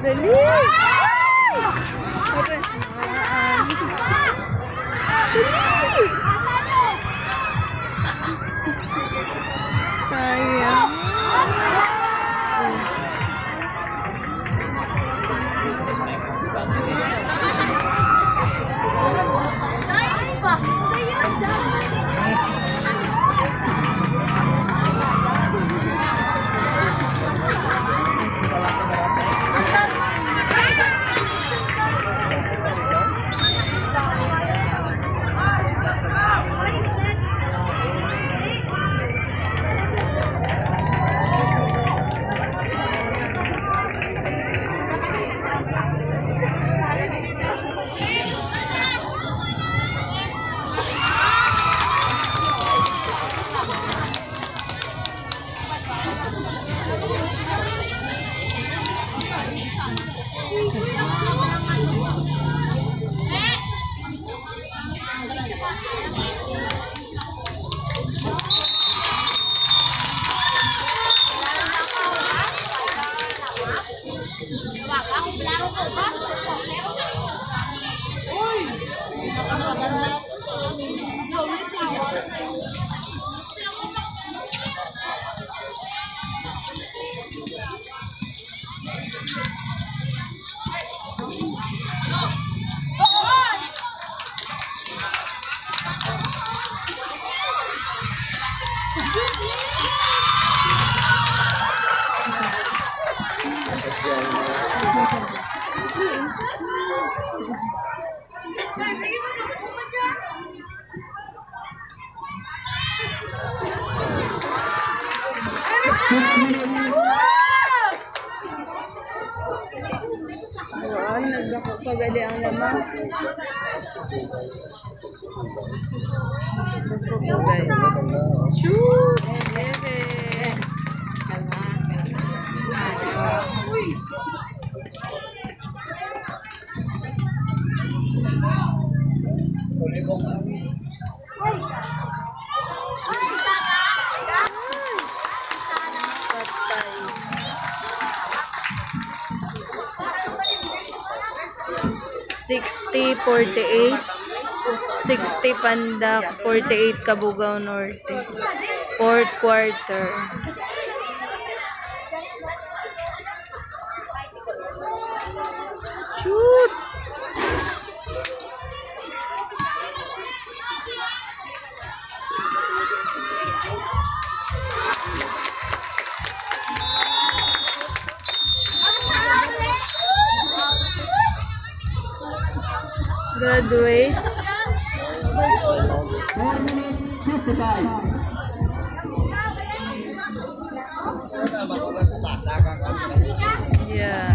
Dali! Sayang. Ay, nagdako pagali ang laman. Shoot! $60.48 $60 Pandak, 48 Cabugao Norte. Fourth quarter. Shoot! Graduate. Yeah.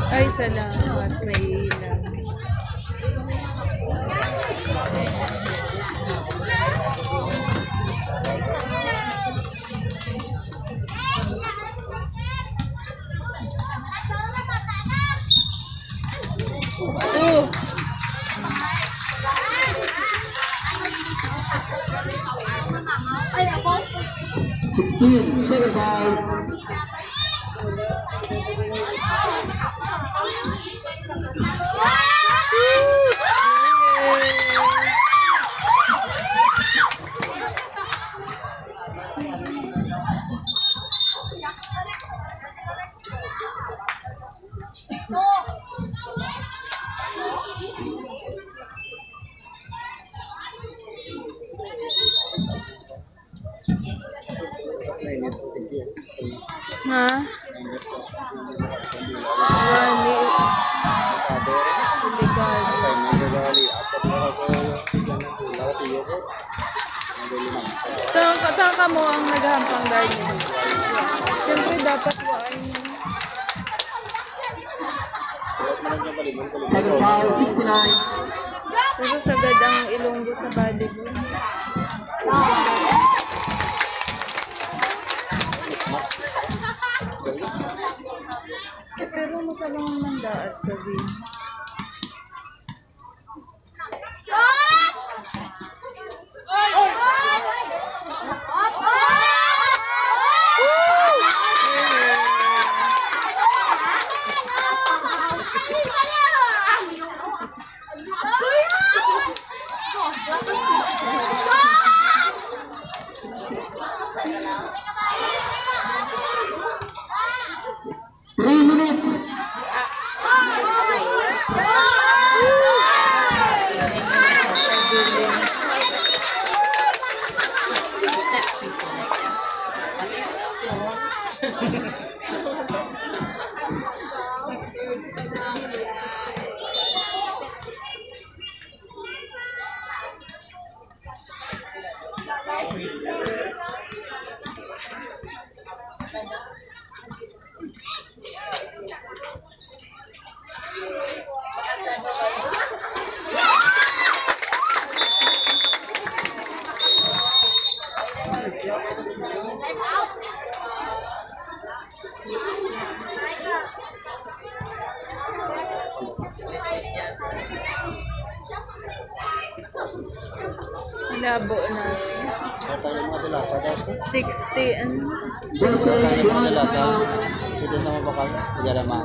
Ay, salamat. May ilang. Oh! 16, second foul. Ha? Gani. Sabi rin. Delikado. Kaya nagagali. Apat na ako yan ang tulaw. Tiyo ko. Nagagali naman. Saan ka mo ang naghahampang dahil? Siyempre dapat waay mo. Wala mo lang dyan palibon. Second foul, 69. Pero sagad ang Ilonggo sa volleyball. Pero masalang ang mandaat gabi. Three minutes. Labo na. Tayo mga sila. 60 ano? Tayo mga sila. Ito na mabakal. Hindi naman.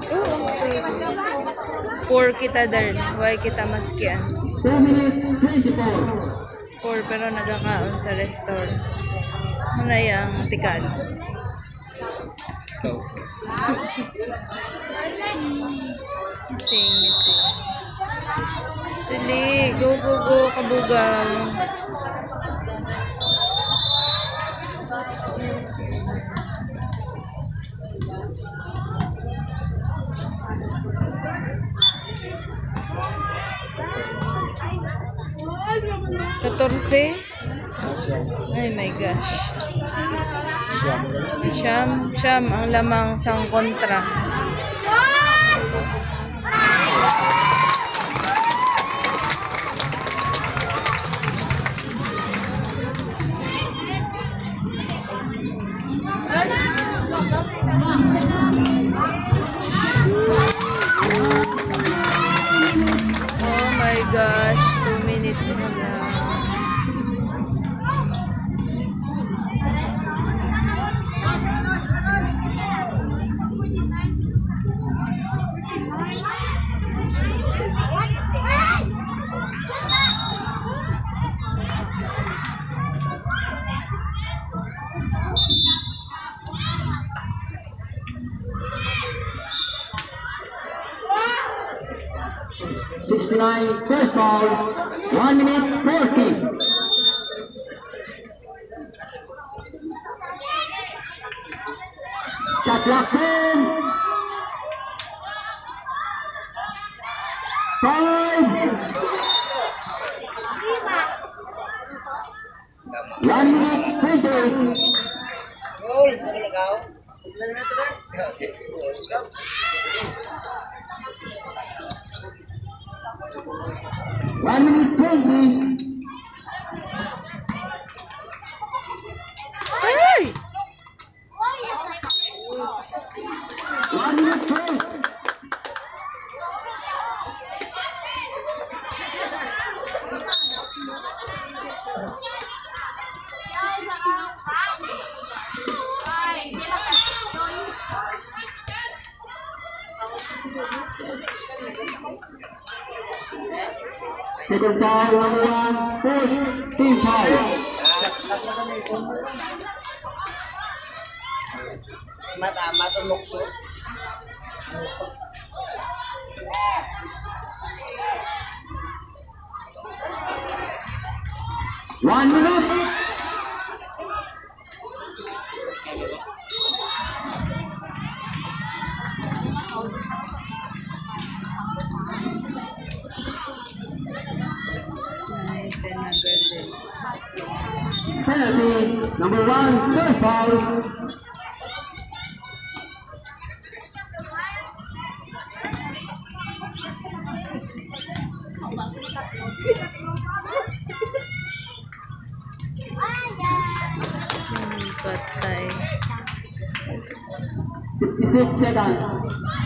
4 kita dar. Why kita maskian? 2 minutes, 24. 4 pero nagkakaon sa restaurant. Ano yung tikad? Ikaw. Tingit eh. Dili, go, go, go, kabugang. Katorse? Ay my gosh. Siyam ang lamang sang kontra. Oh my gosh, 2 minutes na lang. First foul, 1 minute 40. Shot locked in. 5. 1 minute 28. 1 minute 20. Ay! 1 minute 12. Second foul, number 1, fourth team foul. Matumukso. 1 minute. Number 1, third foul. Patay. 56 seconds.